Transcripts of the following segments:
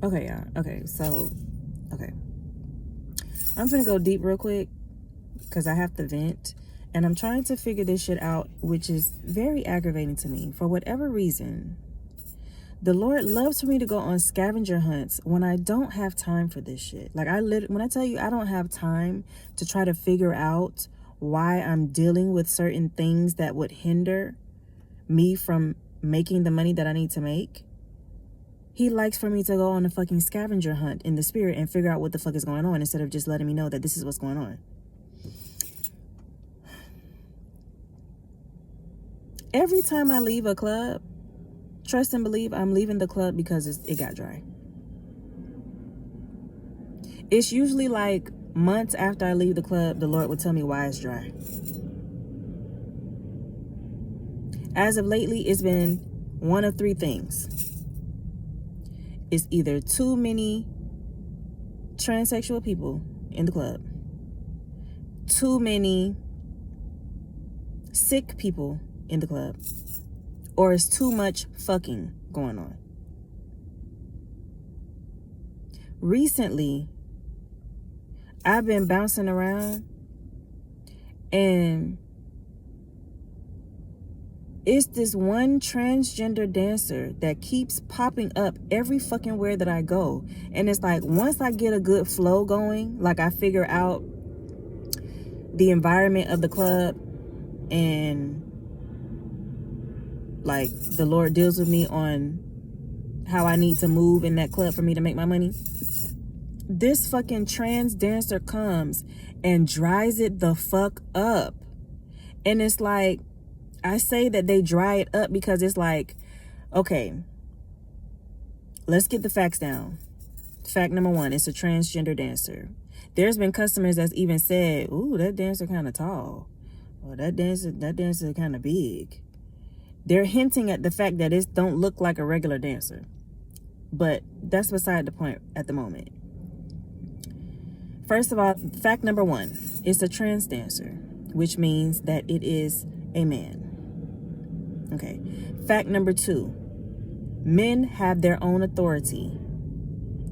Okay, yeah. Okay, so, okay. I'm gonna go deep real quick because I have to vent. And I'm trying to figure this shit out, which is very aggravating to me. For whatever reason, the Lord loves for me to go on scavenger hunts when I don't have time for this shit. Like, when I tell you I don't have time to try to figure out why I'm dealing with certain things that would hinder me from making the money that I need to make, he likes for me to go on a fucking scavenger hunt in the spirit and figure out what the fuck is going on instead of just letting me know that this is what's going on. Every time I leave a club, trust and believe I'm leaving the club because it got dry. It's usually like months after I leave the club, the Lord would tell me why it's dry. As of lately, it's been one of three things. It's either too many transsexual people in the club, too many sick people in the club, or it's too much fucking going on. Recently, I've been bouncing around and it's this one transgender dancer that keeps popping up every fucking where that I go. And it's like, once I get a good flow going, like I figure out the environment of the club and like the Lord deals with me on how I need to move in that club for me to make my money, this fucking trans dancer comes and dries it the fuck up. And it's like, I say that they dry it up because it's like, okay, let's get the facts down. Fact number one, it's a transgender dancer. There's been customers that's even said, ooh, that dancer kind of tall. Or that dancer kind of big. They're hinting at the fact that it don't look like a regular dancer. But that's beside the point at the moment. First of all, fact number one, it's a trans dancer, which means that it is a man. Okay. Fact number two, men have their own authority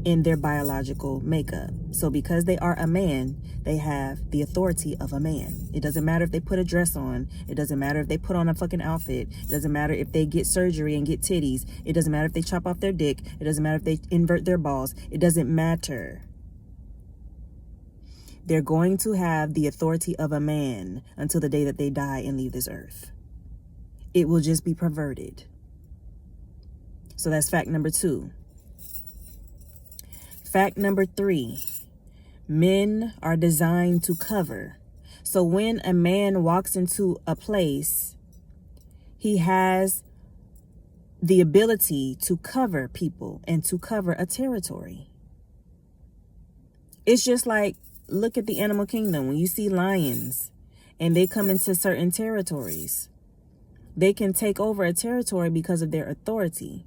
in their biological makeup. So because they are a man, they have the authority of a man. It doesn't matter if they put a dress on. It doesn't matter if they put on a fucking outfit. It doesn't matter if they get surgery and get titties. It doesn't matter if they chop off their dick. It doesn't matter if they invert their balls. It doesn't matter. They're going to have the authority of a man until the day that they die and leave this earth. It will just be perverted. So that's fact number two. Fact number three, men are designed to cover. So when a man walks into a place, he has the ability to cover people and to cover a territory. It's just like, look at the animal kingdom. When you see lions and they come into certain territories, they can take over a territory because of their authority.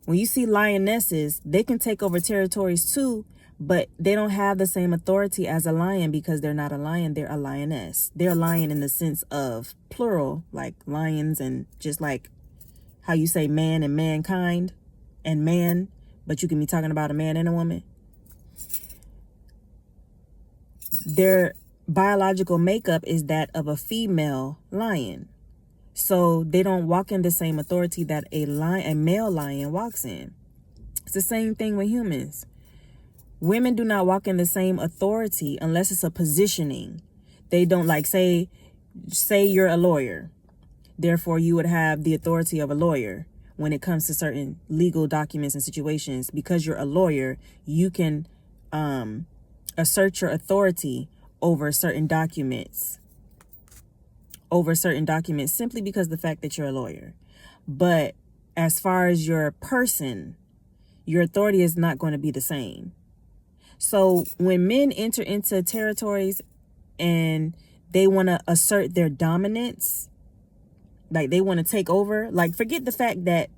When you see lionesses, they can take over territories too, but they don't have the same authority as a lion because they're not a lion, they're a lioness. They're a lion in the sense of plural, like lions, and just like how you say man and mankind and man, but you can be talking about a man and a woman. Their biological makeup is that of a female lion. So they don't walk in the same authority that a male lion walks in. It's the same thing with humans. Women do not walk in the same authority unless it's a positioning. They don't, like, say you're a lawyer. Therefore, you would have the authority of a lawyer when it comes to certain legal documents and situations. Because you're a lawyer, you can assert your authority over certain documents. Simply because of the fact that you're a lawyer. But as far as your person, your authority is not going to be the same. So when men enter into territories and they want to assert their dominance, like they want to take over, like forget the fact that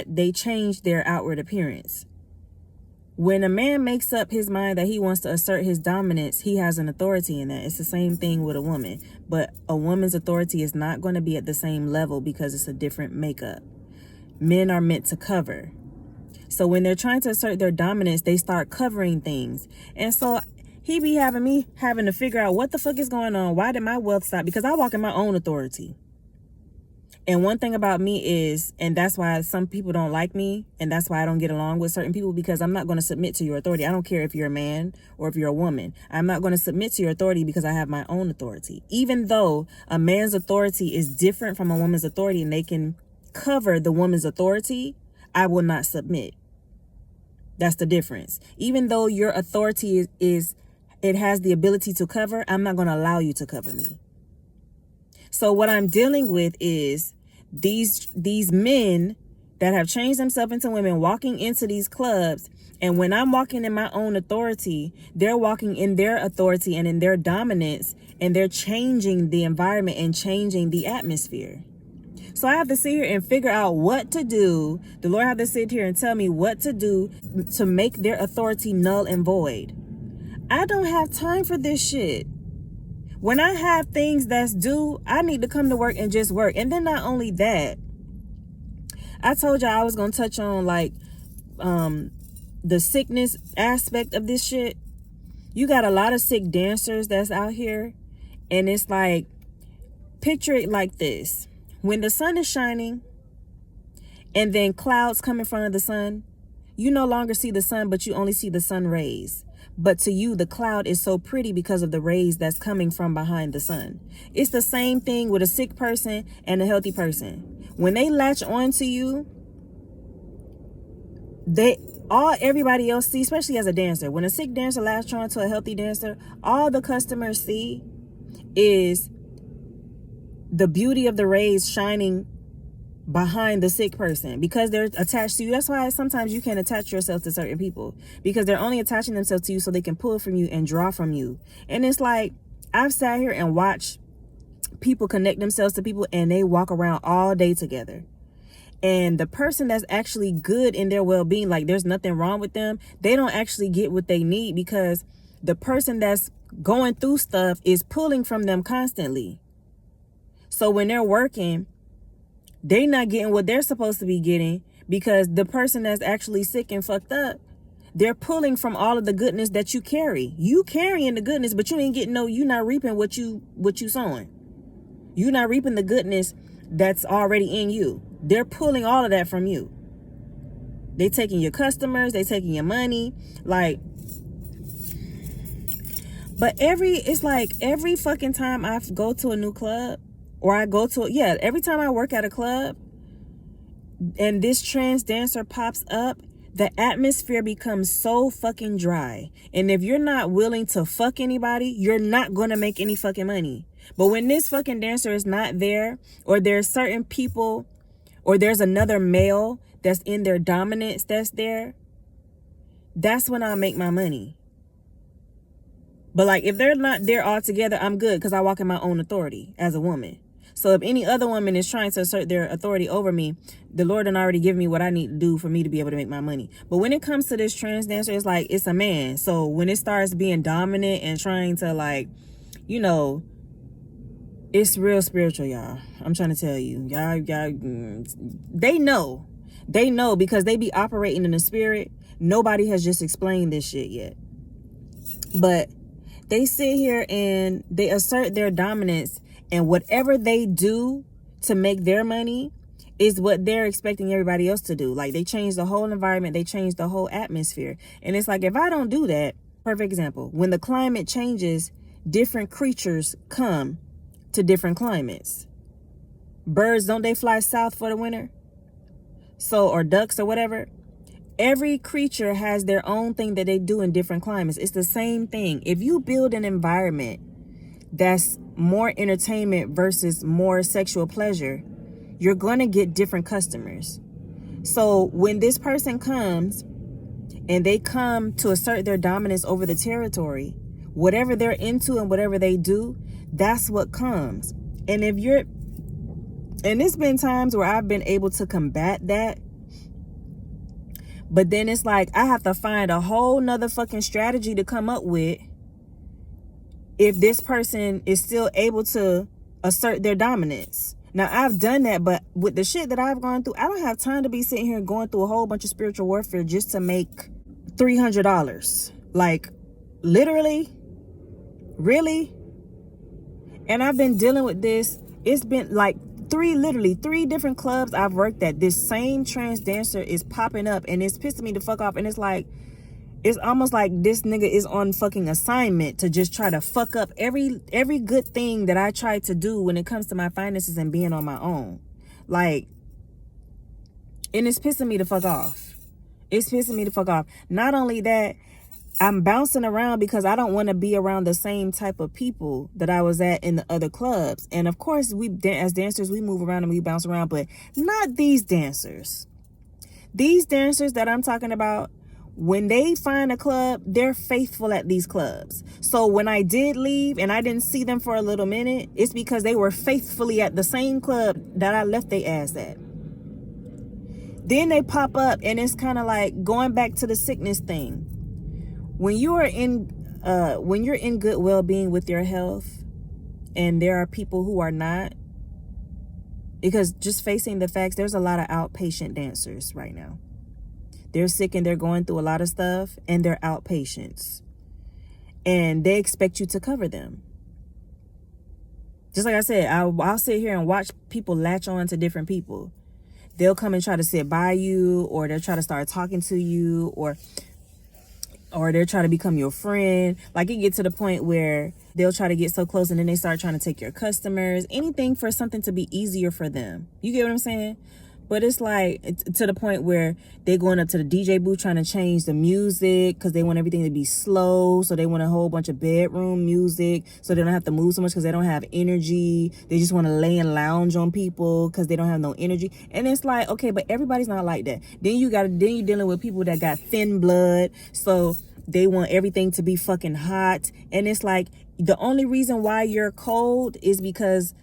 they change their outward appearance. When a man makes up his mind that he wants to assert his dominance, he has an authority in that. It's the same thing with a woman. But a woman's authority is not going to be at the same level because it's a different makeup. men are meant to cover. So when they're trying to assert their dominance, they start covering things. And so he be having me having to figure out what the fuck is going on. Why did my wealth stop? Because I walk in my own authority. And one thing about me is, and that's why some people don't like me, and that's why I don't get along with certain people, because I'm not going to submit to your authority. I don't care if you're a man or if you're a woman. I'm not going to submit to your authority because I have my own authority. Even though a man's authority is different from a woman's authority and they can cover the woman's authority, I will not submit. That's the difference. Even though your authority is it has the ability to cover, I'm not going to allow you to cover me. So what I'm dealing with is these men that have changed themselves into women walking into these clubs, and when I'm walking in my own authority, they're walking in their authority and in their dominance, and they're changing the environment and changing the atmosphere. So I have to sit here and figure out what to do. The Lord have to sit here and tell me what to do to make their authority null and void. I don't have time for this shit. When I have things that's due, I need to come to work and just work. And then not only that, I told y'all I was going to touch on like the sickness aspect of this shit. You got a lot of sick dancers that's out here. And it's like, picture it like this. When the sun is shining and then clouds come in front of the sun, you no longer see the sun, but you only see the sun rays. But to you, the cloud is so pretty because of the rays that's coming from behind the sun. It's the same thing with a sick person and a healthy person. When they latch on to you, everybody else see, especially as a dancer, when a sick dancer latches on to a healthy dancer, all the customers see is the beauty of the rays shining behind the sick person because they're attached to you. That's why sometimes you can't attach yourself to certain people, because they're only attaching themselves to you so they can pull from you and draw from you. And it's like, I've sat here and watched people connect themselves to people and they walk around all day together. And the person that's actually good in their well-being, like there's nothing wrong with them, they don't actually get what they need because the person that's going through stuff is pulling from them constantly. So when they're working, they're not getting what they're supposed to be getting because the person that's actually sick and fucked up, they're pulling from all of the goodness that you carry. You carrying the goodness, but you ain't getting you're not reaping what you sowing. You're not reaping the goodness that's already in you. They're pulling all of that from you. They taking your customers, they taking your money, like. But it's like every fucking time I go to a new club, or I go to, every time I work at a club and this trans dancer pops up, the atmosphere becomes so fucking dry. And if you're not willing to fuck anybody, you're not going to make any fucking money. But when this fucking dancer is not there, or there's certain people, or there's another male that's in their dominance that's there, that's when I'll make my money. But like, if they're not there all together, I'm good because I walk in my own authority as a woman. So if any other woman is trying to assert their authority over me, the Lord done already given me what I need to do for me to be able to make my money. But when it comes to this trans dancer, it's like, it's a man. So when it starts being dominant and trying to like, it's real spiritual, y'all. I'm trying to tell you. Y'all, they know because they be operating in the spirit. Nobody has just explained this shit yet. But they sit here and they assert their dominance, and whatever they do to make their money is what they're expecting everybody else to do. Like, they change the whole environment. They change the whole atmosphere. And it's like, if I don't do that, perfect example, when the climate changes, different creatures come to different climates. Birds, don't they fly south for the winter? So, or ducks or whatever. Every creature has their own thing that they do in different climates. It's the same thing. If you build an environment that's more entertainment versus more sexual pleasure, you're going to get different customers. So when this person comes and they come to assert their dominance over the territory, whatever they're into and whatever they do, that's what comes. And it's been times where I've been able to combat that. But then it's like, I have to find a whole nother fucking strategy to come up with if this person is still able to assert their dominance. Now, I've done that, but with the shit that I've gone through, I don't have time to be sitting here going through a whole bunch of spiritual warfare just to make $300. Like, literally? Really? And I've been dealing with this. It's been like literally three different clubs I've worked at. This same trans dancer is popping up, and it's pissing me the fuck off. And it's like, it's almost like this nigga is on fucking assignment to just try to fuck up every good thing that I try to do when it comes to my finances and being on my own. Like, and it's pissing me the fuck off. It's pissing me the fuck off. Not only that, I'm bouncing around because I don't want to be around the same type of people that I was at in the other clubs. And of course, as dancers, we move around and we bounce around, but not these dancers. These dancers that I'm talking about, when they find a club, they're faithful at these clubs. So when I did leave and I didn't see them for a little minute, it's because they were faithfully at the same club that I left their ass at. Then they pop up, and it's kind of like going back to the sickness thing. When you're in good well-being with your health, and there are people who are not, because just facing the facts, there's a lot of outpatient dancers right now. They're sick and they're going through a lot of stuff, and they're outpatients. And they expect you to cover them. Just like I said, I'll sit here and watch people latch on to different people. They'll come and try to sit by you, or they'll try to start talking to you, or they'll try to become your friend. Like, it gets to the point where they'll try to get so close, and then they start trying to take your customers. Anything for something to be easier for them. You get what I'm saying? But it's like, to the point where they're going up to the DJ booth trying to change the music because they want everything to be slow. So they want a whole bunch of bedroom music so they don't have to move so much because they don't have energy. They just want to lay and lounge on people because they don't have no energy. And it's like, okay, but everybody's not like that. Then you're dealing with people that got thin blood. So they want everything to be fucking hot. And it's like, the only reason why you're cold is because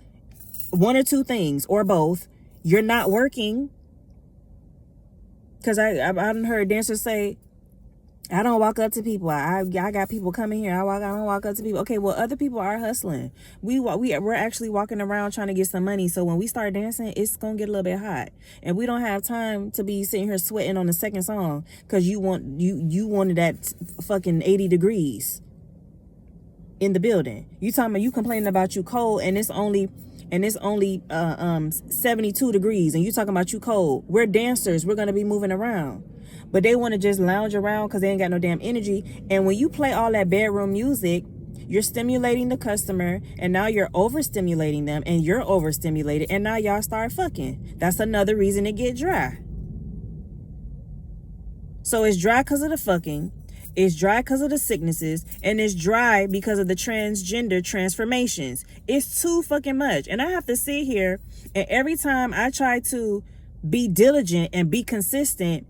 one or two things, or both. You're not working. Because I've heard dancers say, I don't walk up to people. I got people coming here. I don't walk up to people. Okay, well, other people are hustling. We're actually walking around trying to get some money. So when we start dancing, it's going to get a little bit hot. And we don't have time to be sitting here sweating on the second song because you wanted that fucking 80 degrees in the building. You talking about you complaining about you cold, and it's only 72 degrees, and you talking about you cold. We're dancers. We're going to be moving around. But they want to just lounge around because they ain't got no damn energy. And when you play all that bedroom music, you're stimulating the customer, and now you're overstimulating them, and you're overstimulated, and now y'all start fucking. That's another reason it get dry. So it's dry because of the fucking. It's dry because of the sicknesses, and it's dry because of the transgender transformations. It's too fucking much. And I have to sit here, and every time I try to be diligent and be consistent,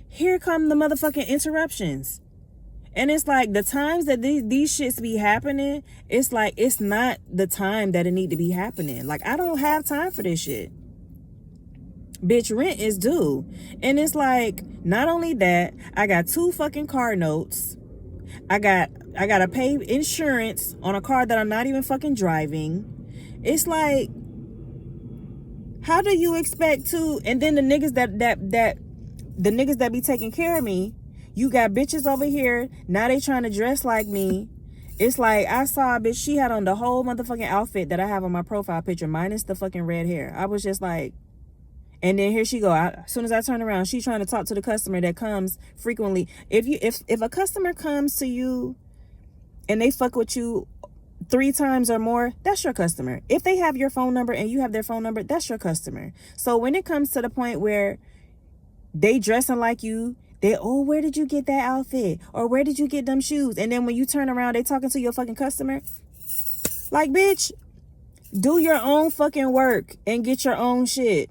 here come the motherfucking interruptions. And it's like, the times that these shits be happening, it's like, it's not the time that it need to be happening. Like, I don't have time for this shit. Bitch, rent is due. And it's like, not only that, I got 2 fucking car notes. I gotta pay insurance on a car that I'm not even fucking driving. It's like, how do you expect to? And then the niggas the niggas that be taking care of me, you got bitches over here, now they trying to dress like me. It's like, I saw a bitch, she had on the whole motherfucking outfit that I have on my profile picture, minus the fucking red hair. I was just like, and then here she go. As soon as I turn around, she's trying to talk to the customer that comes frequently. If a customer comes to you and they fuck with you 3 times or more, that's your customer. If they have your phone number and you have their phone number, that's your customer. So when it comes to the point where they dressing like you, where did you get that outfit? Or where did you get them shoes? And then when you turn around, they talking to your fucking customer. Like, bitch, do your own fucking work and get your own shit.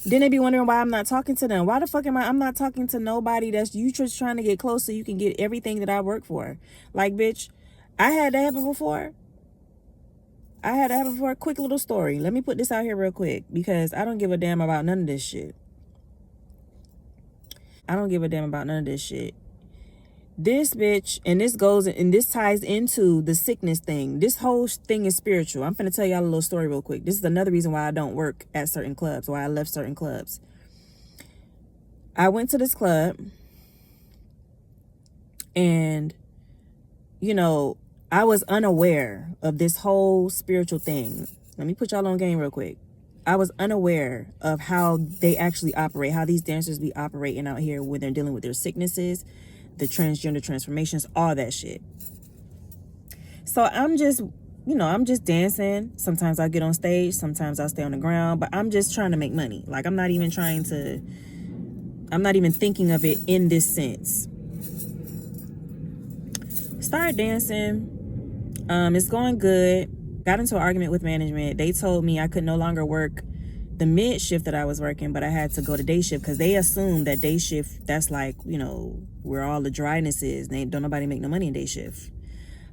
Then they be wondering why I'm not talking to them. Why the fuck I'm not talking to nobody that's you just trying to get close so you can get everything that I work for? Like, bitch, I had that happen before. Quick little story. Let me put this out here real quick because I don't give a damn about none of this shit. This bitch, and this goes, and this ties into the sickness thing. This whole thing is spiritual. I'm finna tell y'all a little story real quick. This is another reason why I don't work at certain clubs, why I left certain clubs. I went to this club, and, you know, I was unaware of this whole spiritual thing. Let me put y'all on game real quick. I was unaware of how they actually operate, how these dancers be operating out here when they're dealing with their sicknesses, the transgender transformations, all that shit. So I'm just, I'm just dancing. Sometimes I get on stage, sometimes I'll stay on the ground, but I'm just trying to make money. Like, I'm not even thinking of it in this sense. Started dancing. It's going good. Got into an argument with management. They told me I could no longer work the mid shift that I was working, but I had to go to day shift because they assumed that day shift, that's like, where all the dryness is. Don't nobody make no money in day shift.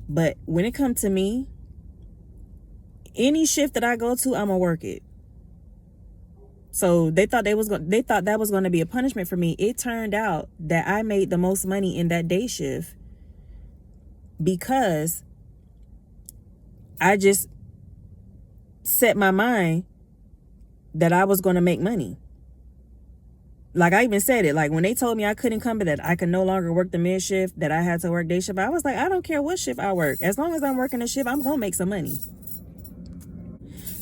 But when it comes to me, any shift that I go to, I'm gonna work it. So they thought that was going to be a punishment for me. It turned out that I made the most money in that day shift because I just set my mind that I was going to make money. Like, I even said it. Like, when they told me I couldn't come, but that I could no longer work the mid shift, that I had to work day shift, I was like, I don't care what shift I work. As long as I'm working a shift, I'm going to make some money.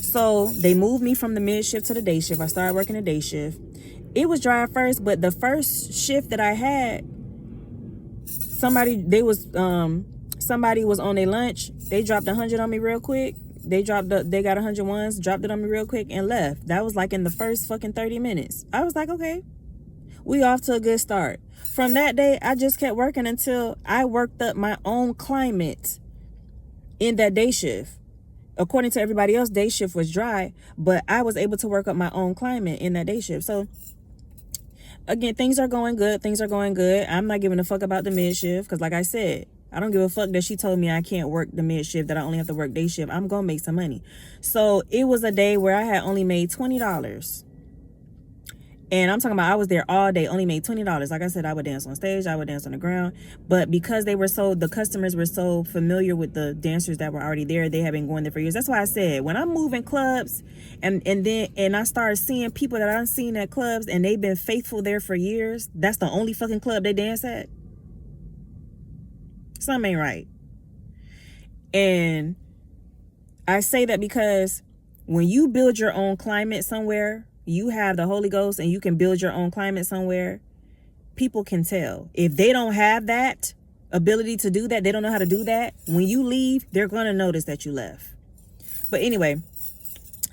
So they moved me from the mid shift to the day shift. I started working the day shift. It was dry at first, but the first shift that I had, somebody was on their lunch. They dropped 100 on me real quick. They got 100 ones, dropped it on me real quick and left. That was like in the first fucking 30 minutes. I was like, okay, we off to a good start. From that day, I just kept working until I worked up my own climate in that day shift. According to everybody else, day shift was dry, but I was able to work up my own climate in that day shift. So again, things are going good. I'm not giving a fuck about the mid shift because, like I said, I don't give a fuck that she told me I can't work the mid shift, that I only have to work day shift. I'm going to make some money. So it was a day where I had only made $20. And I'm talking about I was there all day, only made $20. Like I said, I would dance on stage, I would dance on the ground. But because the customers were so familiar with the dancers that were already there, they had been going there for years. That's why I said, when I'm moving clubs and I started seeing people that I've seen at clubs and they've been faithful there for years, that's the only fucking club they dance at. Something ain't right. And I say that because when you build your own climate somewhere, you have the Holy Ghost and you can build your own climate somewhere, people can tell. If they don't have that ability to do that, they don't know how to do that, when you leave, they're going to notice that you left. But anyway,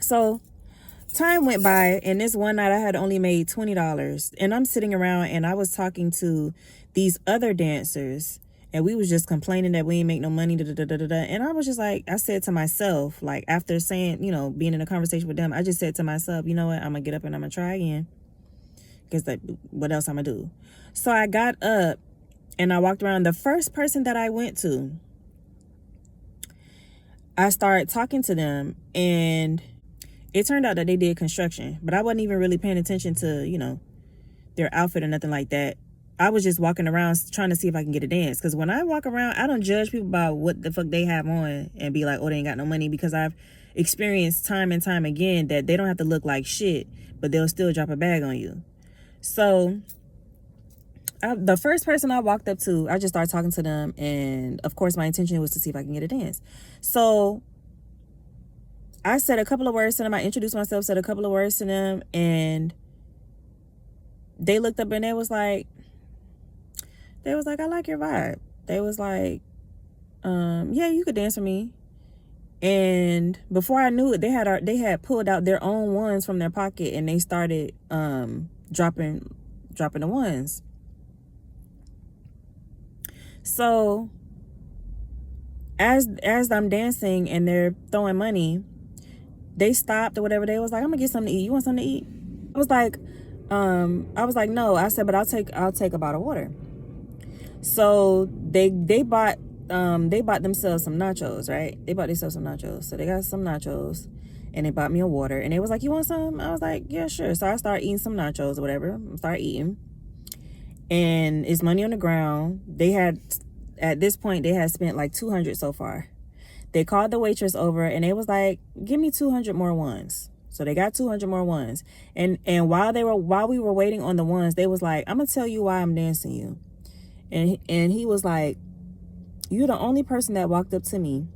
so time went by, and this one night I had only made $20, and I'm sitting around and I was talking to these other dancers, and we was just complaining that we ain't make no money, and I was just like, I said to myself, like, after saying, being in a conversation with them, I just said to myself, you know what, I'm gonna get up and I'm gonna try again, because like, what else I'm gonna do? So I got up and I walked around. The first person that I went to, I started talking to them, and it turned out that they did construction, but I wasn't even really paying attention to, their outfit or nothing like that. I was just walking around trying to see if I can get a dance. Because when I walk around, I don't judge people by what the fuck they have on and be like, oh, they ain't got no money. Because I've experienced time and time again that they don't have to look like shit, but they'll still drop a bag on you. So the first person I walked up to, I just started talking to them. And of course, my intention was to see if I can get a dance. So I said a couple of words to them. I introduced myself, said a couple of words to them. And they looked up and they was like, I like your vibe. They was like, yeah, you could dance for me. And before I knew it, they had pulled out their own ones from their pocket, and they started dropping the ones. So as I'm dancing and they're throwing money, they stopped or whatever. They was like, I'm gonna get something to eat. You want something to eat? I was like, no. I said, but I'll take a bottle of water. So they bought themselves some nachos, right? They bought themselves some nachos. So they got some nachos, and they bought me a water, and they was like, you want some? I was like, yeah, sure. So I started eating some nachos or whatever. I started eating. and it's money on the ground. They had, at this point, they had spent like 200 so far. They called the waitress over and they was like, give me 200 more ones. So they got 200 more ones. And while we were waiting on the ones, they was like, I'm gonna tell you why I'm dancing you. And he was like, you're the only person that walked up to me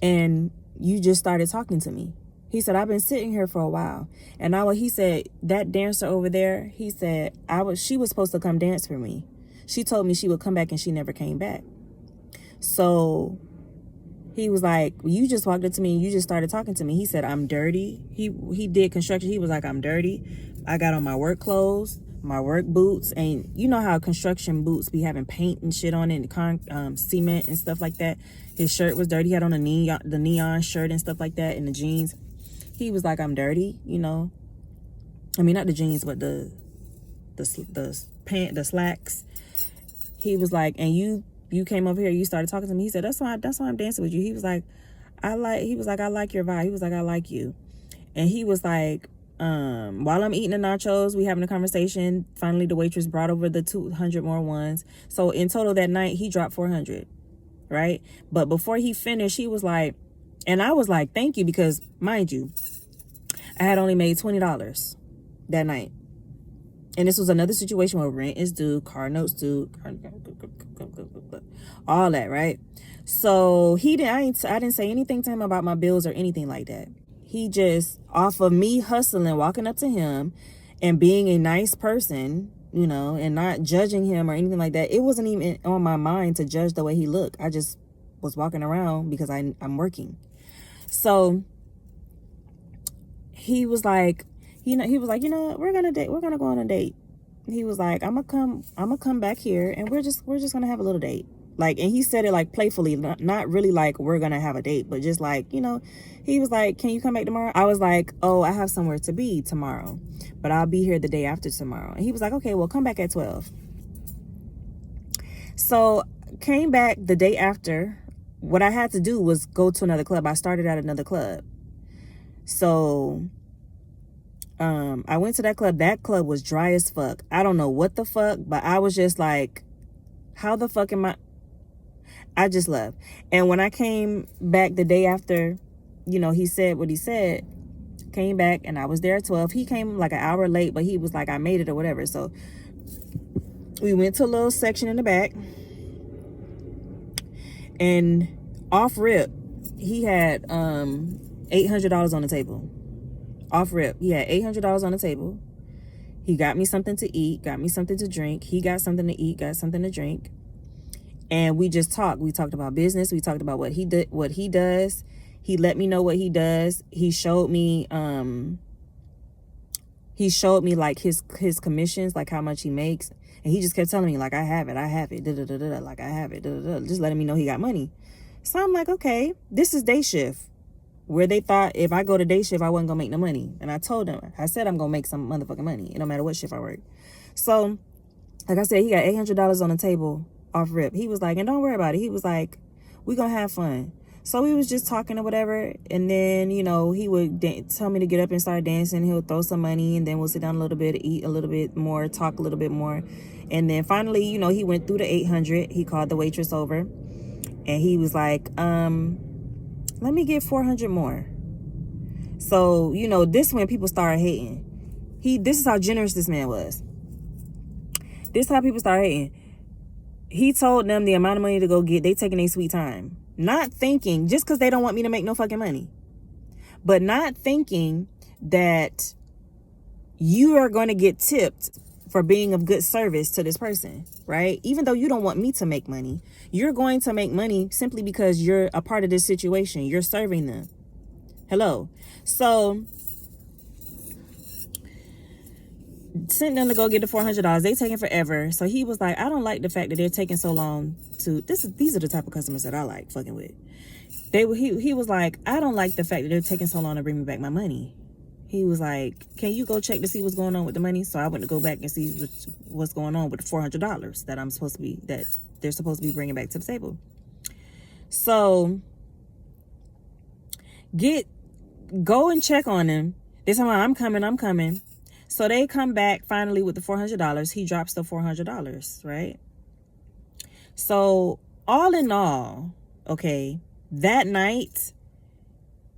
and you just started talking to me. He said, I've been sitting here for a while. And he said, that dancer over there, he said, she was supposed to come dance for me. She told me she would come back and she never came back. So he was like, you just walked up to me and you just started talking to me. He said, I'm dirty. He did construction. He was like, I'm dirty. I got on my work clothes, my work boots. And you know how construction boots be having paint and shit on it, and cement and stuff like that. His shirt was dirty. He had on the neon shirt and stuff like that, and the jeans. He was like, I'm dirty, you know. I mean, not the jeans, but the slacks. He was like, and you came over here, you started talking to me. He said, that's why I'm dancing with you. He was like, I like your vibe. He was like, I like you. And he was like, while I'm eating the nachos, we having a conversation. Finally, the waitress brought over the 200 more ones. So in total that night, he dropped 400, right? But before he finished, he was like, and I was like, thank you, because mind you, I had only made $20 that night. And this was another situation where rent is due, car notes due, all that, right? So I didn't say anything to him about my bills or anything like that. He just, off of me hustling, walking up to him and being a nice person, you know, and not judging him or anything like that. It wasn't even on my mind to judge the way he looked. I just was walking around because I'm working. So he was like, we're gonna date. We're gonna go on a date. He was like, I'm gonna come back here and we're just gonna have a little date. Like, and he said it like playfully, not really like we're gonna have a date, but just like, you know, he was like, can you come back tomorrow? I was like, oh, I have somewhere to be tomorrow, but I'll be here the day after tomorrow. And he was like, okay, well, come back at 12. So came back the day after. What I had to do was go to another club. I started at another club. So I went to that club. That club was dry as fuck. I don't know what the fuck, but I was just like, how the fuck am I just left. And when I came back the day after, you know, he said what he said, came back and I was there at 12. He came like an hour late, but he was like, I made it or whatever. So we went to a little section in the back, and off rip, he had $800 on the table. Off rip, he had $800 on the table. He got me something to eat, got me something to drink. He got something to eat, got something to drink. And we just talked. We talked about business. We talked about what he did, what he does. He let me know what he does. He showed me like his commissions, like how much he makes. And he just kept telling me, like, I have it, like, I have it, just letting me know he got money. So I'm like, okay, this is day shift, where they thought if I go to day shift, I wasn't gonna make no money. And I told them, I said I'm gonna make some motherfucking money, no matter what shift I work. So, like I said, he got $800 on the table off rip. He was like, and don't worry about it. He was like, we gonna have fun. So we was just talking or whatever, and then, you know, he would tell me to get up and start dancing. He'll throw some money, and then we'll sit down a little bit, eat a little bit more, talk a little bit more. And then finally, you know, he went through the 800. He called the waitress over, and he was like, let me get 400 more. So, you know, this when people started hating. This is how generous this man was. This is how people started hating. He told them the amount of money to go get. They taking their sweet time. Not thinking, just because they don't want me to make no fucking money. But not thinking that you are going to get tipped for being of good service to this person, right? Even though you don't want me to make money, you're going to make money simply because you're a part of this situation. You're serving them. Hello. So, sent them to go get the $400. They taking forever. So he was like, I don't like the fact that they're taking so long to, these are the type of customers that I like fucking with. He was like, I don't like the fact that they're taking so long to bring me back my money. He was like, can you go check to see what's going on with the money? So I went to go back and see what's going on with the $400 that they're supposed to be bringing back to the table. So go and check on them. They're talking about, I'm coming. So they come back finally with the $400. He drops the $400, right? So all in all, okay, that night,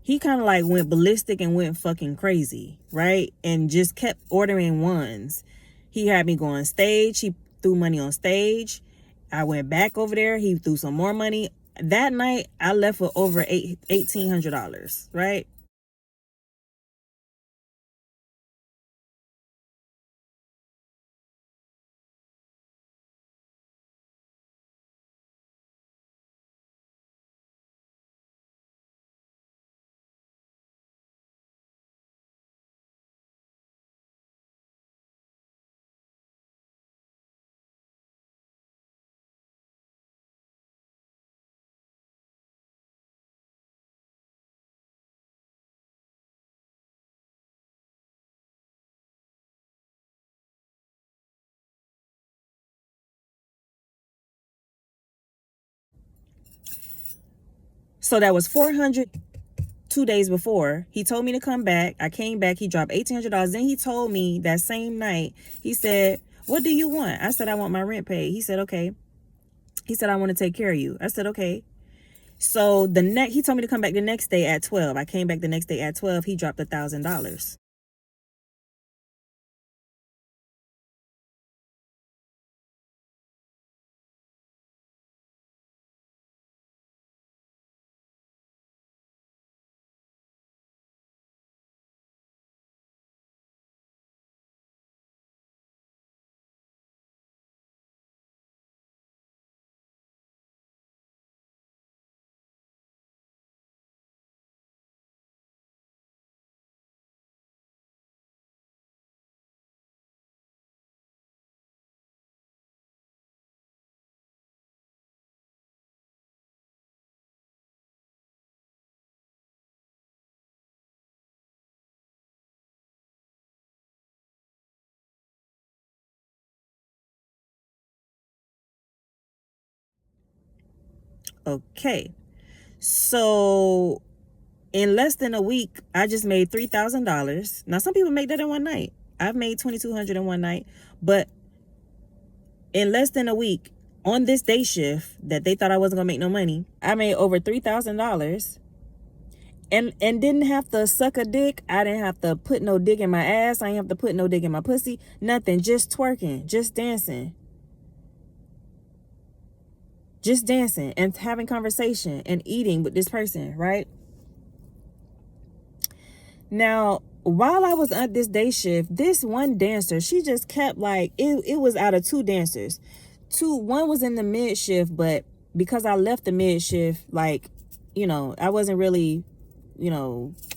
he kind of like went ballistic and went fucking crazy, right? And just kept ordering ones. He had me go on stage. He threw money on stage. I went back over there. He threw some more money. That night, I left with over $1,800, right? So that was 400 2 days before. He told me to come back. I came back. He dropped $1,800. Then he told me that same night, he said, what do you want? I said, I want my rent paid. He said, okay. He said, I want to take care of you. I said, okay. So he told me to come back the next day at 12. I came back the next day at 12. He dropped $1,000. Okay. So in less than a week, I just made $3,000. Now, some people make that in one night. I've made $2,200 in one night. But in less than a week, on this day shift that they thought I wasn't going to make no money, I made over $3,000 and didn't have to suck a dick. I didn't have to put no dick in my ass. I didn't have to put no dick in my pussy. Nothing. Just twerking. Just dancing. Just dancing and having conversation and eating with this person, right? Now, while I was on this day shift, this one dancer, she just kept like, it was out of two dancers. One was in the mid shift, but because I left the mid shift, like, I wasn't really,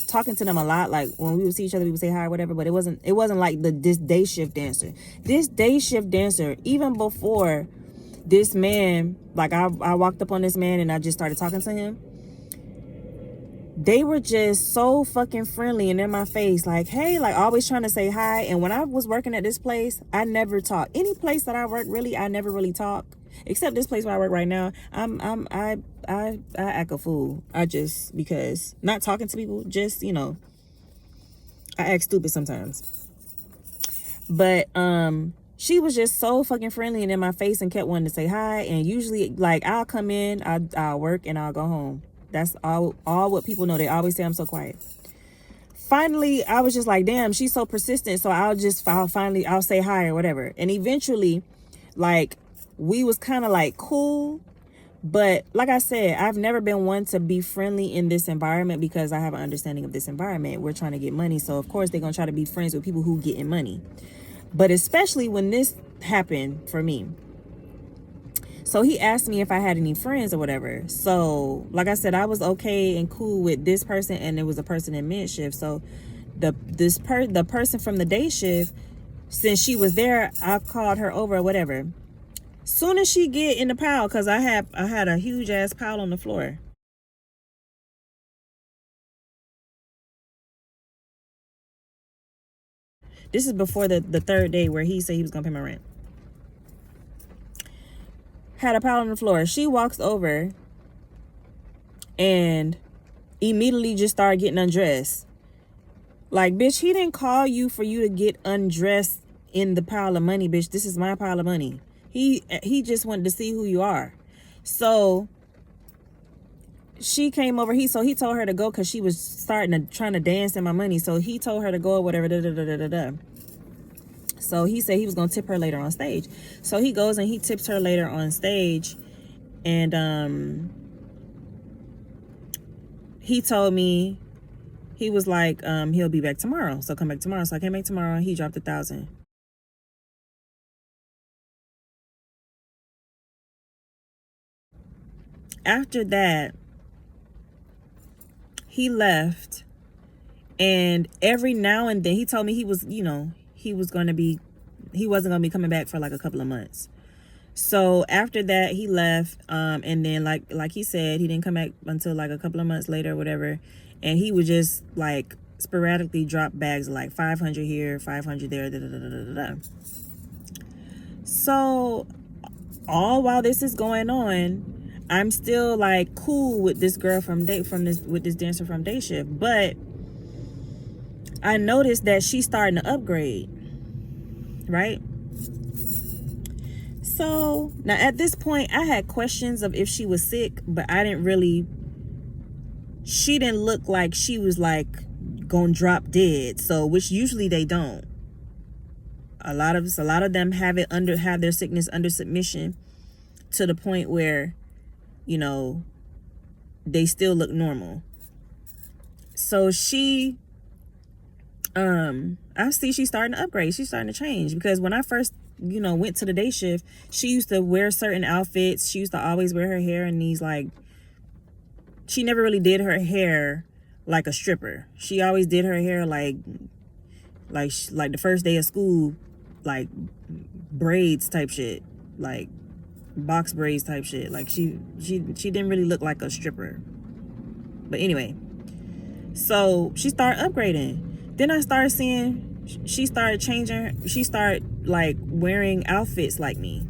talking to them a lot. Like when we would see each other, we would say hi or whatever, but it wasn't like this day shift dancer. This day shift dancer, even before this man, like I walked up on this man and I just started talking to him. They were just so fucking friendly and in my face, like, hey, like always trying to say hi. And when I was working at this place, I never talk. Any place that I work, really, I never really talk. Except this place where I work right now. I act a fool. Because not talking to people, just, I act stupid sometimes. But she was just so fucking friendly and in my face and kept wanting to say hi. And usually, like, I'll come in, I'll work, and I'll go home. That's all what people know. They always say I'm so quiet. Finally, I was just like, damn, she's so persistent. So I'll say hi or whatever. And eventually, like, we was kind of like cool. But like I said, I've never been one to be friendly in this environment because I have an understanding of this environment. We're trying to get money. So of course they're going to try to be friends with people who getting money. But especially when this happened for me. So he asked me if I had any friends or whatever. So, like I said, I was okay and cool with this person, and there was a person in mid shift. So, the person from the day shift, since she was there, I called her over or whatever. Soon as she get in the pile, cause I had a huge ass pile on the floor. This is before the third day where he said he was gonna pay my rent. Had a pile on the floor. She walks over and immediately just started getting undressed. Like, bitch, he didn't call you for you to get undressed in the pile of money, bitch. This is my pile of money. He just wanted to see who you are. So she came over. He told her to go because she was trying to dance in my money. So he told her to go or whatever. Da, da, da, da, da, da. So he said he was gonna tip her later on stage. So he goes and he tips her later on stage, and he told me, he was like, he'll be back tomorrow. So come back tomorrow. So I came back tomorrow and he dropped 1,000. After that, he left, and every now and then he told me he wasn't gonna be coming back for like a couple of months. So after that he left, and then like he said, he didn't come back until like a couple of months later or whatever, and he would just like sporadically drop bags like 500 here, 500 there, da, da, da, da, da, da. So all while this is going on, I'm still like cool with this girl with this dancer from Day Shift, but I noticed that she's starting to upgrade, right? So now at this point, I had questions of if she was sick, but she didn't look like she was like gonna drop dead. So, which usually they don't. A lot of them have their sickness under submission to the point where, they still look normal. So I see she's starting to upgrade. She's starting to change, because when I first, went to the Day Shift, she used to wear certain outfits. She used to always wear her hair in these like, she never really did her hair like a stripper. She always did her hair like the first day of school, like braids type shit, like box braids type shit. Like she didn't really look like a stripper. But anyway, so she started upgrading. Then I started seeing she started changing. She started like wearing outfits like me.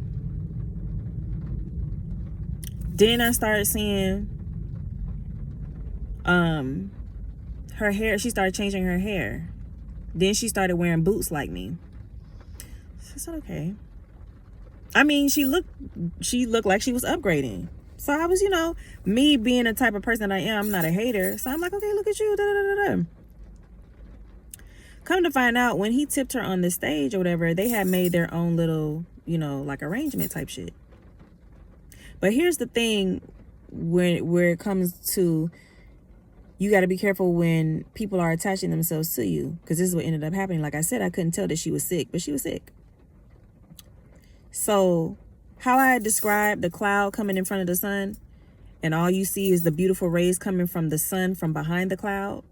Then I started seeing her hair. She started changing her hair. Then she started wearing boots like me. So I said, okay. I mean, she looked like she was upgrading. So I was, me being the type of person I am, I'm not a hater. So I'm like, okay, look at you. Da, da, da, da. Come to find out, when he tipped her on the stage or whatever, they had made their own little, like arrangement type shit. But here's the thing, where it comes to, you got to be careful when people are attaching themselves to you, because this is what ended up happening. Like I said, I couldn't tell that she was sick, but she was sick. So how I described the cloud coming in front of the sun, and all you see is the beautiful rays coming from the sun from behind the cloud.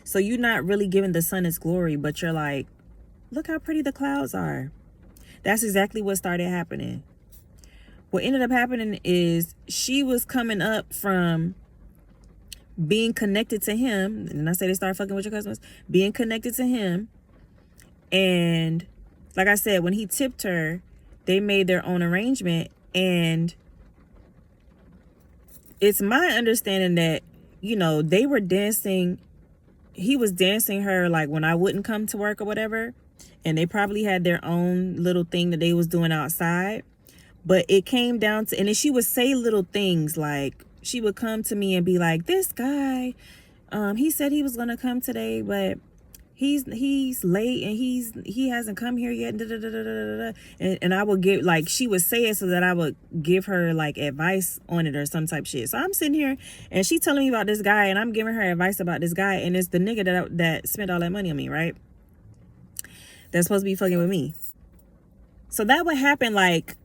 So you're not really giving the sun its glory, but you're like, look how pretty the clouds are. That's exactly what started happening. What ended up happening is she was coming up from being connected to him. And I say they start fucking with your customers, being connected to him. And like I said, when he tipped her, they made their own arrangement. And it's my understanding that, they were dancing. He was dancing her like when I wouldn't come to work or whatever. And they probably had their own little thing that they was doing outside. But it came down to, and then she would say little things like, she would come to me and be like, this guy, he said he was going to come today, but he's late and he hasn't come here yet. Da, da, da, da, da, da. And I would give, like, she would say it so that I would give her like advice on it or some type shit. So I'm sitting here and she telling me about this guy, and I'm giving her advice about this guy, and it's the nigga that spent all that money on me, right? That's supposed to be fucking with me. So that would happen like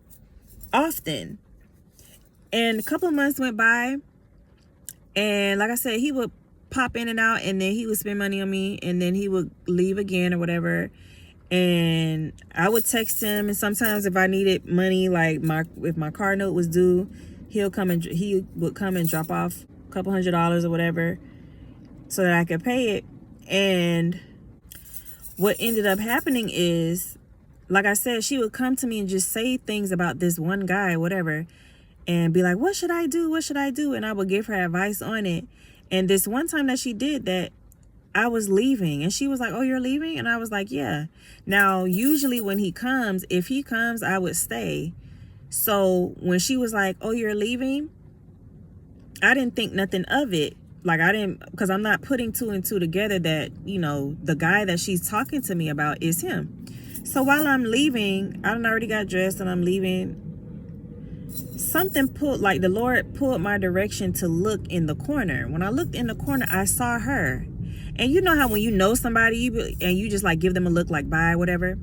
often. And a couple of months went by, and like I said, he would pop in and out, and then he would spend money on me, and then he would leave again or whatever. And I would text him, and sometimes if I needed money, like if my car note was due, he would come and drop off a couple $100s or whatever so that I could pay it. And what ended up happening is, like I said, she would come to me and just say things about this one guy, whatever, and be like, what should I do? What should I do? And I would give her advice on it. And this one time that she did that, I was leaving. And she was like, oh, you're leaving? And I was like, yeah. Now, usually when he comes, if he comes, I would stay. So when she was like, oh, you're leaving, I didn't think nothing of it. Like, I didn't, because I'm not putting two and two together that, you know, the guy that she's talking to me about is him. So while I'm leaving, I done already got dressed and I'm leaving. Something pulled, like the Lord pulled my direction to look in the corner. When I looked in the corner, I saw her. And you know how when you know somebody and you just like give them a look like bye, whatever.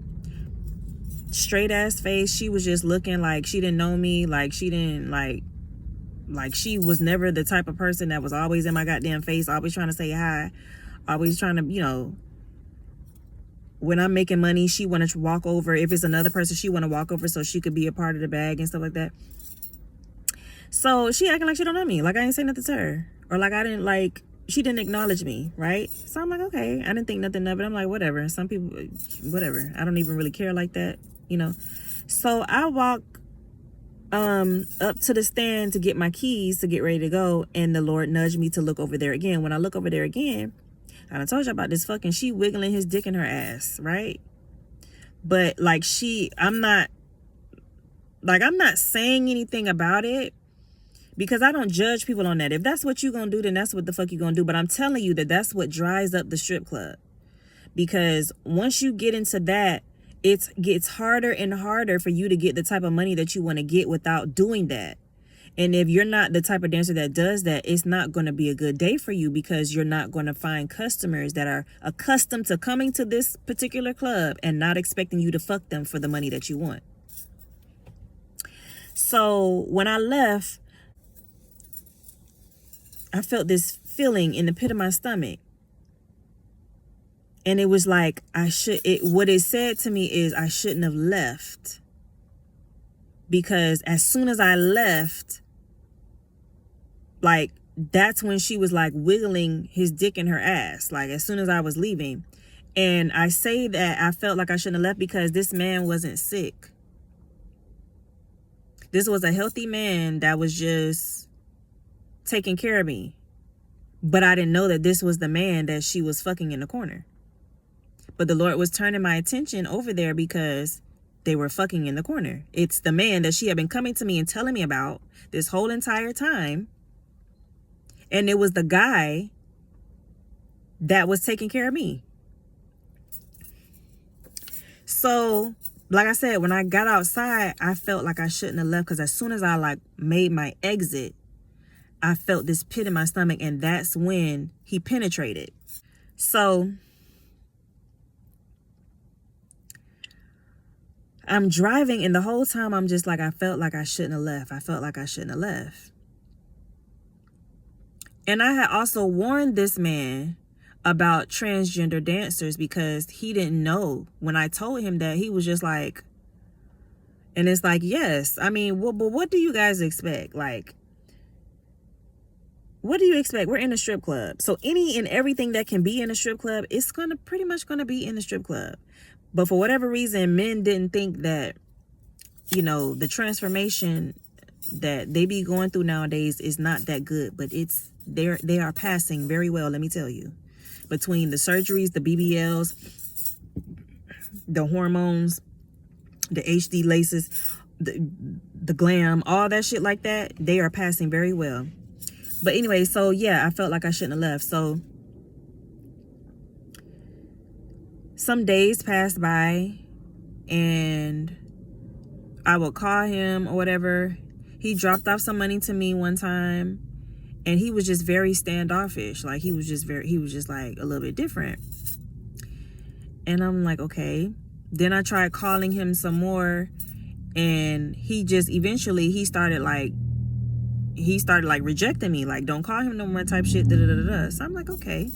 Straight ass face. She was just looking like she didn't know me. Like she didn't like she was never the type of person that was always in my goddamn face, always trying to say hi, always trying to, you know, when I'm making money, she want to walk over. If it's another person, she want to walk over so she could be a part of the bag and stuff like that. So she acting like she don't know me, like I ain't say nothing to her, or like I didn't like, she didn't acknowledge me, right? So I'm like, okay, I didn't think nothing of it. I'm like, whatever. Some people, whatever. I don't even really care like that, you know. So I walk up to the stand to get my keys to get ready to go, and the Lord nudged me to look over there again. When I look over there again, and I told you about this fucking she wiggling his dick in her ass, right? But like I'm not saying anything about it because I don't judge people on that. If that's what you gonna do, then that's what the fuck you gonna do. But I'm telling you that that's what dries up the strip club, because once you get into that, it gets harder and harder for you to get the type of money that you want to get without doing that. And if you're not the type of dancer that does that, it's not going to be a good day for you, because you're not going to find customers that are accustomed to coming to this particular club and not expecting you to fuck them for the money that you want. So when I left, I felt this feeling in the pit of my stomach. And it was like, what it said to me is I shouldn't have left. Because as soon as I left, like, that's when she was like wiggling his dick in her ass. Like, as soon as I was leaving. And I say that I felt like I shouldn't have left because this man wasn't sick. This was a healthy man that was just taking care of me. But I didn't know that this was the man that she was fucking in the corner. But the Lord was turning my attention over there because they were fucking in the corner. It's the man that she had been coming to me and telling me about this whole entire time. And it was the guy that was taking care of me. So, like I said, when I got outside, I felt like I shouldn't have left, because as soon as I like made my exit, I felt this pit in my stomach, and that's when he penetrated. So I'm driving, and the whole time I'm just like, I felt like I shouldn't have left. I felt like I shouldn't have left. And I had also warned this man about transgender dancers, because he didn't know. When I told him that, he was just like, and it's like, yes, I mean, but what do you guys expect? Like, what do you expect? We're in a strip club. So any and everything that can be in a strip club, it's pretty much gonna be in a strip club. But for whatever reason, men didn't think that, you know, the transformation that they be going through nowadays is not that good. But they are passing very well, let me tell you. Between the surgeries, the BBLs, the hormones, the HD laces, the glam, all that shit like that, they are passing very well. But anyway, so yeah, I felt like I shouldn't have left. So some days passed by, and I would call him or whatever. He dropped off some money to me one time, and he was just very standoffish. Like, he was just like a little bit different. And I'm like, okay. Then I tried calling him some more, and he just eventually he started like rejecting me, like, don't call him no more type shit. So I'm like, okay.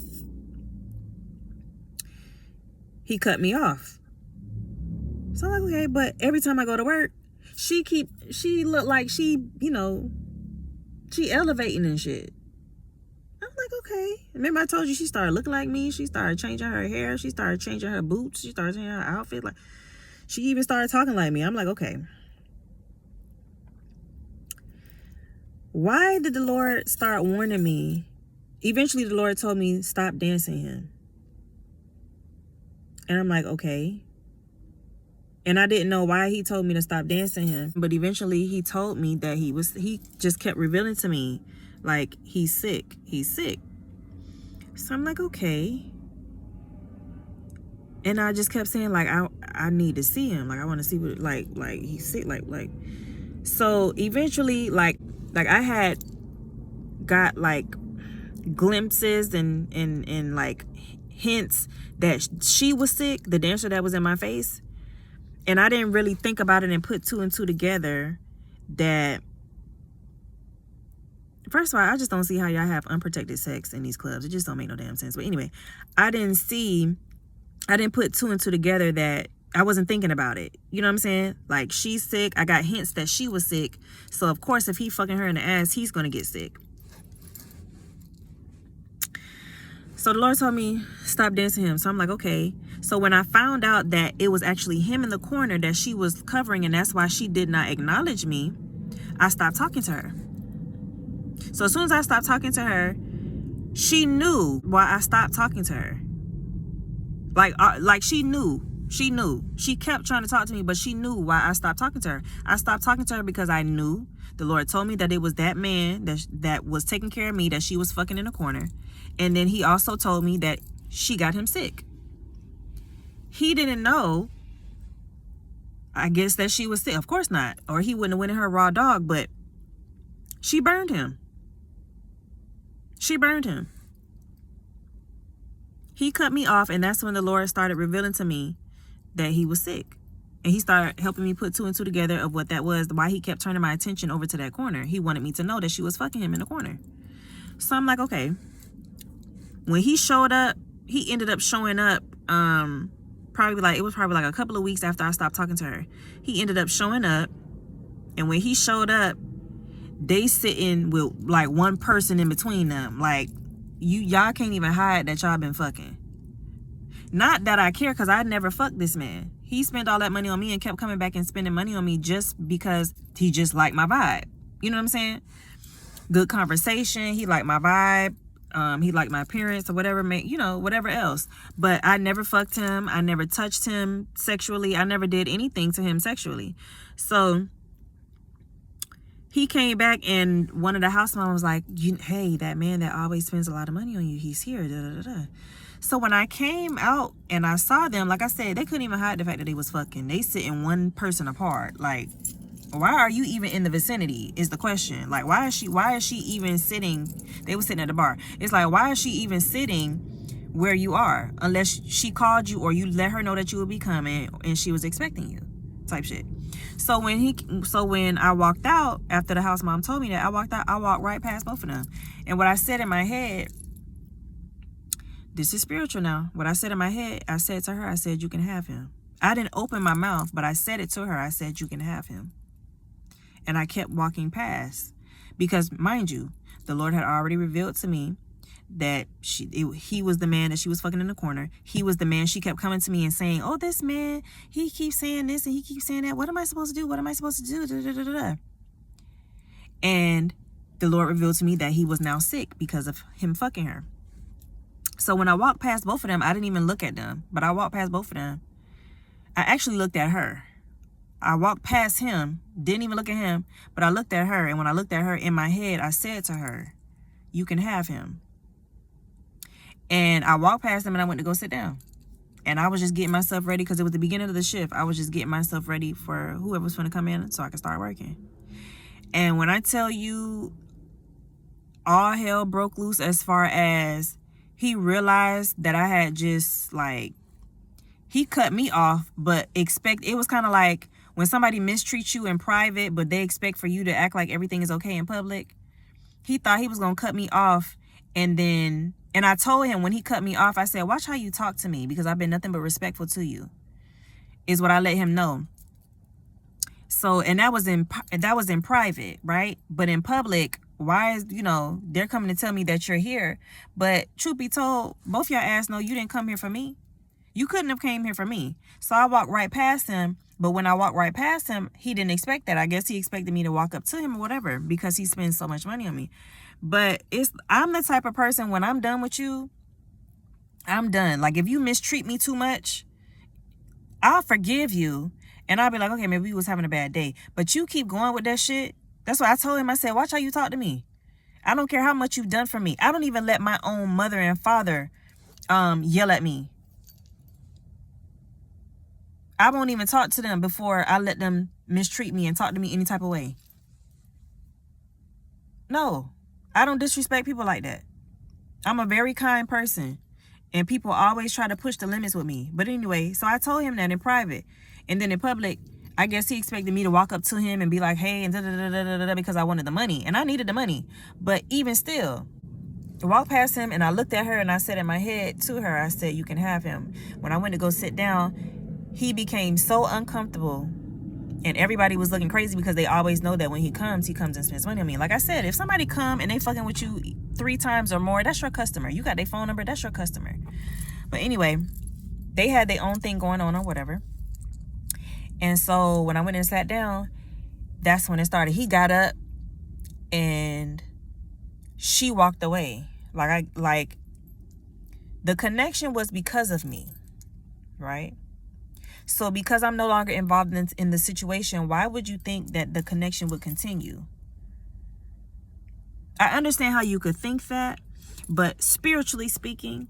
He cut me off. So I'm like, okay, but every time I go to work, she look like she, you know, she elevating and shit. I'm like, okay. Remember I told you she started looking like me. She started changing her hair. She started changing her boots. She started changing her outfit. Like, she even started talking like me. I'm like, okay. Why did the Lord start warning me? Eventually the Lord told me, stop dancing him. And I'm like, okay. And I didn't know why he told me to stop dancing him. But eventually he told me that he just kept revealing to me, like, he's sick. He's sick. So I'm like, okay. And I just kept saying, like, I need to see him. Like, I want to see what, like he's sick. Like. So eventually, like I had got, like, glimpses and like hints that she was sick, the dancer that was in my face. And I didn't really think about it and put two and two together that, first of all, I just don't see how y'all have unprotected sex in these clubs. It just don't make no damn sense. But anyway, I didn't put two and two together that I wasn't thinking about it. You know what I'm saying? Like, she's sick. I got hints that she was sick. So, of course, if he fucking her in the ass, he's going to get sick. So the Lord told me, stop dancing him. So I'm like, okay. So when I found out that it was actually him in the corner that she was covering, and that's why she did not acknowledge me, I stopped talking to her. So as soon as I stopped talking to her, she knew why I stopped talking to her. Like she knew. She kept trying to talk to me, but she knew why I stopped talking to her. I stopped talking to her because I knew the Lord told me that it was that man that was taking care of me, that she was fucking in the corner. And then he also told me that she got him sick. He didn't know, I guess, that she was sick. Of course not. Or he wouldn't have went in her raw dog, but she burned him. She burned him. He cut me off, and that's when the Lord started revealing to me that he was sick. And he started helping me put two and two together of what that was, why he kept turning my attention over to that corner. He wanted me to know that she was fucking him in the corner. So I'm like, okay. When he showed up, he ended up showing up, probably like a couple of weeks after I stopped talking to her. He ended up showing up, and when he showed up, they sitting with like one person in between them. Like, y'all can't even hide that y'all been fucking. Not that I care, because I never fucked this man. He spent all that money on me and kept coming back and spending money on me just because he just liked my vibe. You know what I'm saying? Good conversation. He liked my vibe. He liked my appearance or whatever, whatever else. But I never fucked him. I never touched him sexually. I never did anything to him sexually. So he came back, and one of the house moms was like, hey, that man that always spends a lot of money on you, he's here. Da, da, da, da. So when I came out and I saw them, like I said, they couldn't even hide the fact that they was fucking. They sitting one person apart. Like, why are you even in the vicinity is the question. Like, why is she even sitting? They were sitting at the bar. It's like, why is she even sitting where you are? Unless she called you or you let her know that you would be coming and she was expecting you, type shit. So when I walked out, after the house mom told me that, I walked right past both of them. And what I said in my head, this is spiritual now. What I said in my head, I said to her, I said, you can have him. I didn't open my mouth, but I said it to her. I said, you can have him. And I kept walking past, because, mind you, the Lord had already revealed to me that he was the man that she was fucking in the corner. He was the man she kept coming to me and saying, oh, this man, he keeps saying this and he keeps saying that. What am I supposed to do? What am I supposed to do? Da, da, da, da, da. And the Lord revealed to me that he was now sick because of him fucking her. So when I walked past both of them, I didn't even look at them, but I walked past both of them. I actually looked at her. I walked past him, didn't even look at him, but I looked at her. And when I looked at her in my head, I said to her, you can have him. And I walked past him and I went to go sit down. And I was just getting myself ready, because it was the beginning of the shift. I was just getting myself ready for whoever was going to come in so I could start working. And when I tell you, all hell broke loose, as far as he realized that I had just, like, he cut me off, but it was kind of like when somebody mistreats you in private, but they expect for you to act like everything is okay in public. He thought he was going to cut me off. And I told him, when he cut me off, I said, watch how you talk to me, because I've been nothing but respectful to you, is what I let him know. So, and that was in private, right? But in public, why is, they're coming to tell me that you're here. But truth be told, both y'all ass know you didn't come here for me. You couldn't have came here for me. So I walked right past him. But when I walked right past him, he didn't expect that. I guess he expected me to walk up to him or whatever, because he spends so much money on me. But I'm the type of person, when I'm done with you, I'm done. Like, if you mistreat me too much, I'll forgive you. And I'll be like, okay, maybe we was having a bad day. But you keep going with that shit. That's why I told him, I said, watch how you talk to me. I don't care how much you've done for me. I don't even let my own mother and father yell at me. I won't even talk to them before I let them mistreat me and talk to me any type of way. No, I don't disrespect people like that. I'm a very kind person. And people always try to push the limits with me. But anyway, so I told him that in private. And then in public, I guess he expected me to walk up to him and be like, hey, and da-da-da-da-da-da, because I wanted the money. And I needed the money. But even still, I walked past him and I looked at her and I said in my head to her, I said, you can have him. When I went to go sit down, he became so uncomfortable. And everybody was looking crazy because they always know that when he comes and spends money on me. Like I said, if somebody come and they fucking with you 3 times or more, that's your customer. You got their phone number, that's your customer. But anyway, they had their own thing going on or whatever. And so when I went and sat down, that's when it started. He got up and she walked away. Like the connection was because of me, right? So because I'm no longer involved in the situation, why would you think that the connection would continue? I understand how you could think that, but spiritually speaking,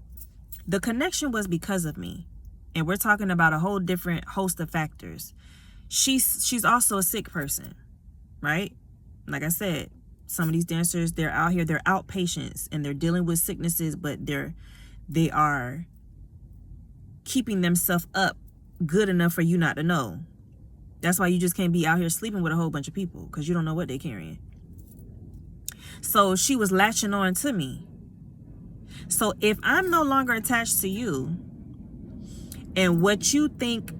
the connection was because of me. And we're talking about a whole different host of factors. She's also a sick person, right? Like I said, some of these dancers, they're out here, they're outpatients and they're dealing with sicknesses, but they are keeping themselves up good enough for you not to know. That's why you just can't be out here sleeping with a whole bunch of people, because you don't know what they're carrying. So she was latching on to me. So if I'm no longer attached to you, and what you think,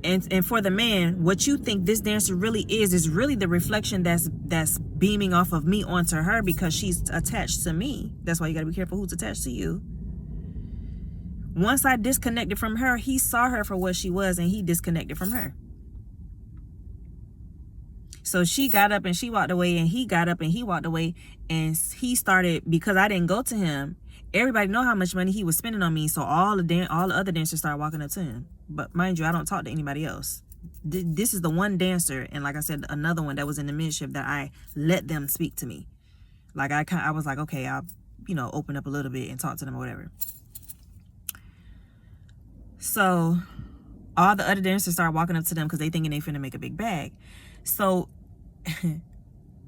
and for the man, what you think this dancer really is really the reflection that's beaming off of me onto her, because she's attached to me. That's why you gotta be careful who's attached to you. Once I disconnected from her, he saw her for what she was and he disconnected from her. So she got up and she walked away, and he got up and he walked away, and he started, because I didn't go to him, everybody know how much money he was spending on me, so all the other dancers started walking up to him. But mind you, I don't talk to anybody else. This is the one dancer, and like I said, another one that was in the midship that I let them speak to me. Like I was like, okay, I'll open up a little bit and talk to them or whatever. So all the other dancers started walking up to them because they thinking they finna make a big bag. So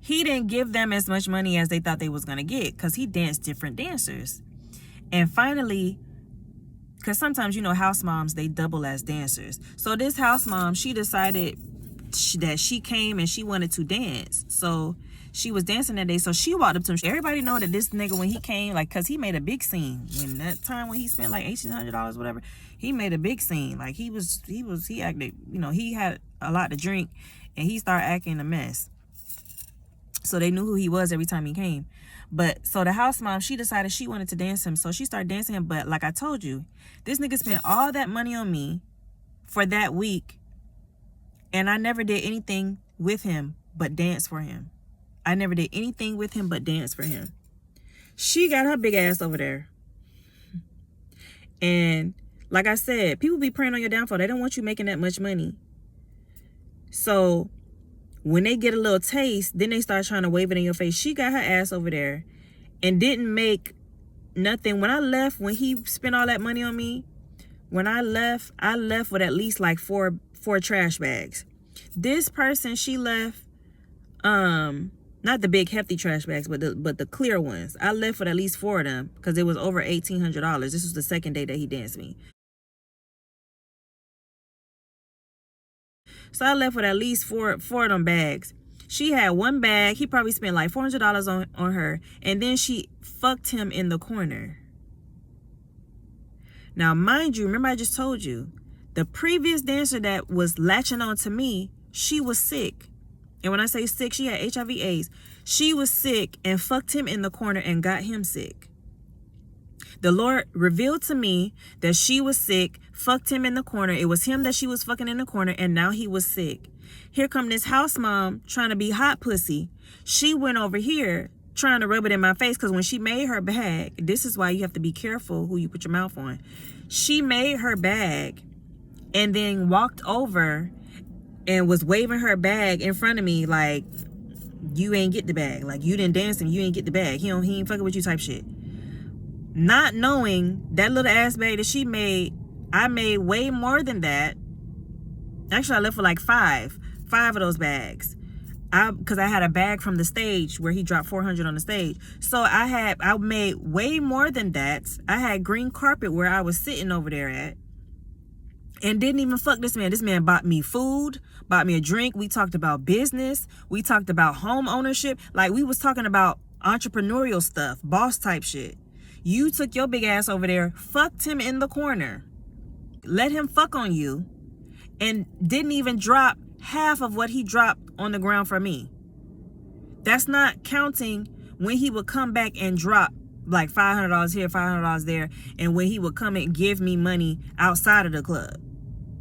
he didn't give them as much money as they thought they was gonna get, because he danced different dancers. And finally, because sometimes house moms, they double as dancers. So this house mom, she decided that she came and she wanted to dance. So she was dancing that day. So she walked up to him. Everybody know that this nigga, when he came, like, because he made a big scene. When that time when he spent like $1,800, whatever, he made a big scene. Like he acted, he had a lot to drink and he started acting a mess. So they knew who he was every time he came. But so the house mom, she decided she wanted to dance him. So she started dancing him. But like I told you, this nigga spent all that money on me for that week. And I never did anything with him but dance for him. I never did anything with him but dance for him. She got her big ass over there. And like I said, people be preying on your downfall. They don't want you making that much money. So when they get a little taste, then they start trying to wave it in your face. She got her ass over there and didn't make nothing. When I left, when he spent all that money on me, when I left with at least like four trash bags. This person, she left, not the big hefty trash bags, but the clear ones. I left with at least 4 of them because it was over $1,800. This was the second day that he danced me. So I left with at least four of them bags. She had 1 bag. He probably spent like $400 on her. And then she fucked him in the corner. Now, mind you, remember I just told you, the previous dancer that was latching on to me, she was sick. And when I say sick, she had HIV/AIDS. She was sick and fucked him in the corner and got him sick. The Lord revealed to me that she was sick, fucked him in the corner. It was him that she was fucking in the corner, and now he was sick. Here come this house mom trying to be hot pussy. She went over here trying to rub it in my face, because when she made her bag, this is why you have to be careful who you put your mouth on. She made her bag and then walked over and was waving her bag in front of me like, you ain't get the bag. Like, you didn't dance and you ain't get the bag. He ain't fucking with you type shit. Not knowing that little ass bag that she made, I made way more than that. Actually, I left with like five of those bags. Because I had a bag from the stage where he dropped 400 on the stage. So I made way more than that. I had green carpet where I was sitting over there at. And didn't even fuck this man. This man bought me food, bought me a drink. We talked about business. We talked about home ownership. Like, we was talking about entrepreneurial stuff, boss type shit. You took your big ass over there, fucked him in the corner, let him fuck on you, and didn't even drop half of what he dropped on the ground for me. That's not counting when he would come back and drop like $500 here, $500 there, and when he would come and give me money outside of the club.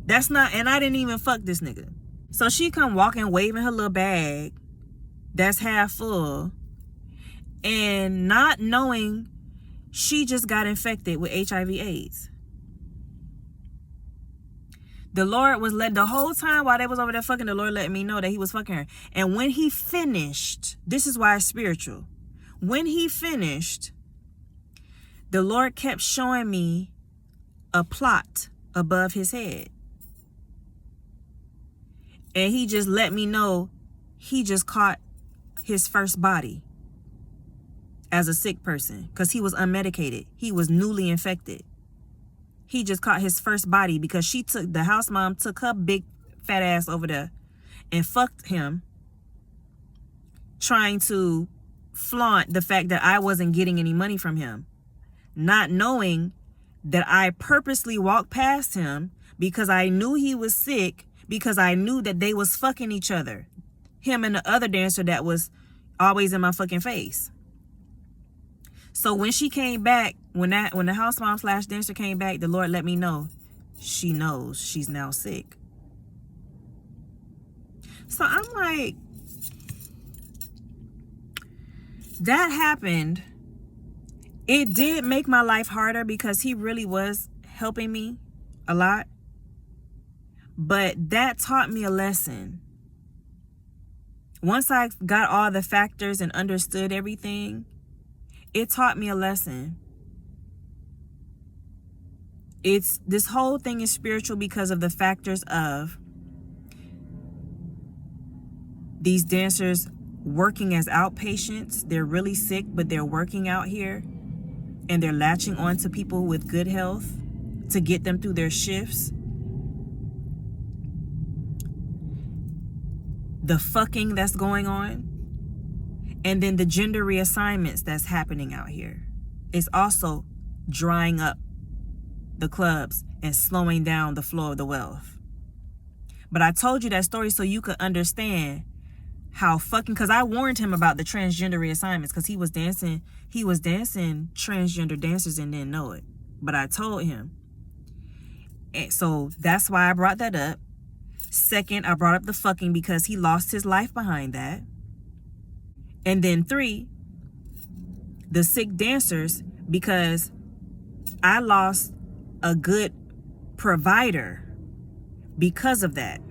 That's not, and I didn't even fuck this nigga. So she come walking, waving her little bag that's half full, and not knowing she just got infected with HIV/AIDS. The Lord was the whole time while they was over there fucking, the Lord let me know that he was fucking her. And when he finished, this is why it's spiritual. When he finished, the Lord kept showing me a plot above his head. And he just let me know he just caught his first body as a sick person because he was unmedicated. He was newly infected. He just caught his first body because the house mom took her big fat ass over there and fucked him, trying to flaunt the fact that I wasn't getting any money from him, not knowing that I purposely walked past him because I knew he was sick, because I knew that they was fucking each other, him and the other dancer that was always in my fucking face. So when she came back, when the house mom / dancer came back, the Lord let me know she knows she's now sick. So I'm like, that happened. It did make my life harder because he really was helping me a lot. But that taught me a lesson. Once I got all the factors and understood everything, it taught me a lesson. This whole thing is spiritual because of the factors of these dancers working as outpatients. They're really sick, but they're working out here and they're latching on to people with good health to get them through their shifts. The fucking that's going on, and then the gender reassignments that's happening out here is also drying up the clubs and slowing down the flow of the wealth. But I told you that story so you could understand how fucking, because I warned him about the transgender reassignments because he was dancing transgender dancers and didn't know it. But I told him. And so that's why I brought that up. Second, I brought up the fucking because he lost his life behind that. And then 3, the sick dancers, because I lost a good provider because of that.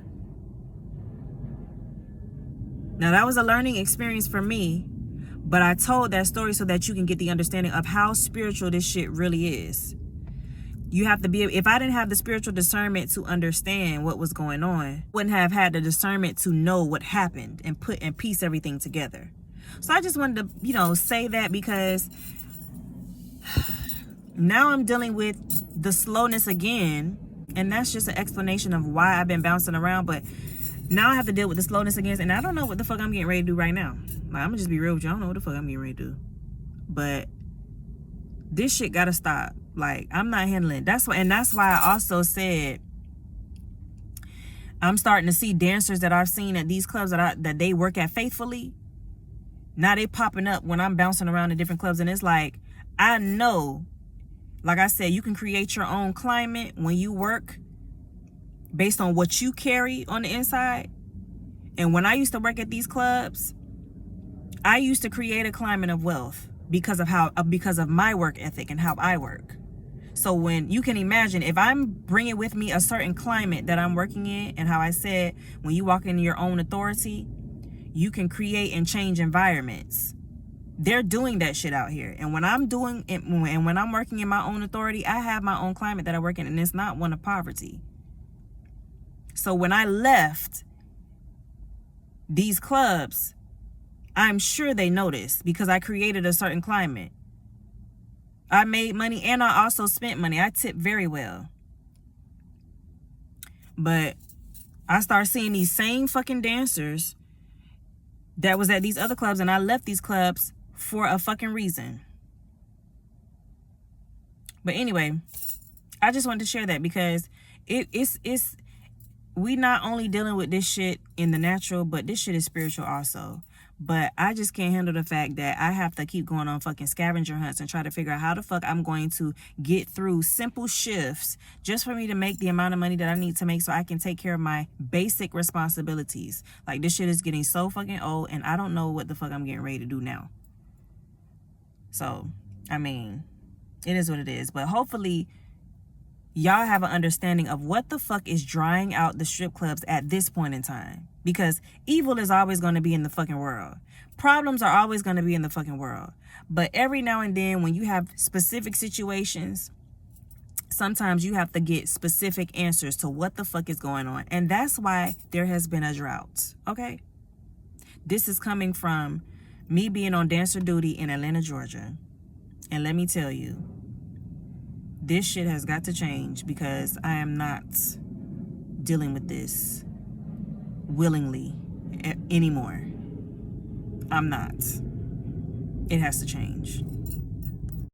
Now, that was a learning experience for me, but I told that story so that you can get the understanding of how spiritual this shit really is. You have to be, if I didn't have the spiritual discernment to understand what was going on, wouldn't have had the discernment to know what happened and piece everything together. So I just wanted to, say that because now I'm dealing with the slowness again. And that's just an explanation of why I've been bouncing around. But now I have to deal with the slowness again. And I don't know what the fuck I'm getting ready to do right now. Like, I'm gonna just be real with you. I don't know what the fuck I'm getting ready to do. But this shit gotta stop. Like, I'm not handling it. That's why I also said I'm starting to see dancers that I've seen at these clubs that they work at faithfully. Now they popping up when I'm bouncing around in different clubs, and it's like, I know, like I said, you can create your own climate when you work based on what you carry on the inside. And when I used to work at these clubs, I used to create a climate of wealth because of my work ethic and how I work. So when you can imagine, if I'm bringing with me a certain climate that I'm working in, and how I said, when you walk into your own authority, you can create and change environments. They're doing that shit out here. And when I'm doing it, and when I'm working in my own authority, I have my own climate that I work in, and it's not one of poverty. So when I left these clubs, I'm sure they noticed, because I created a certain climate. I made money, and I also spent money. I tipped very well. But I started seeing these same fucking dancers that was at these other clubs, and I left these clubs for a fucking reason. But anyway, I just wanted to share that, because it's we not only dealing with this shit in the natural, but this shit is spiritual also. But I just can't handle the fact that I have to keep going on fucking scavenger hunts and try to figure out how the fuck I'm going to get through simple shifts just for me to make the amount of money that I need to make so I can take care of my basic responsibilities. Like, this shit is getting so fucking old, and I don't know what the fuck I'm getting ready to do now. So, I mean, it is what it is. But hopefully y'all have an understanding of what the fuck is drying out the strip clubs at this point in time. Because evil is always going to be in the fucking world. Problems are always going to be in the fucking world. But every now and then, when you have specific situations, sometimes you have to get specific answers to what the fuck is going on. And that's why there has been a drought. Okay? This is coming from me being on dancer duty in Atlanta, Georgia. And let me tell you, this shit has got to change, because I am not dealing with this willingly anymore. I'm not. It has to change.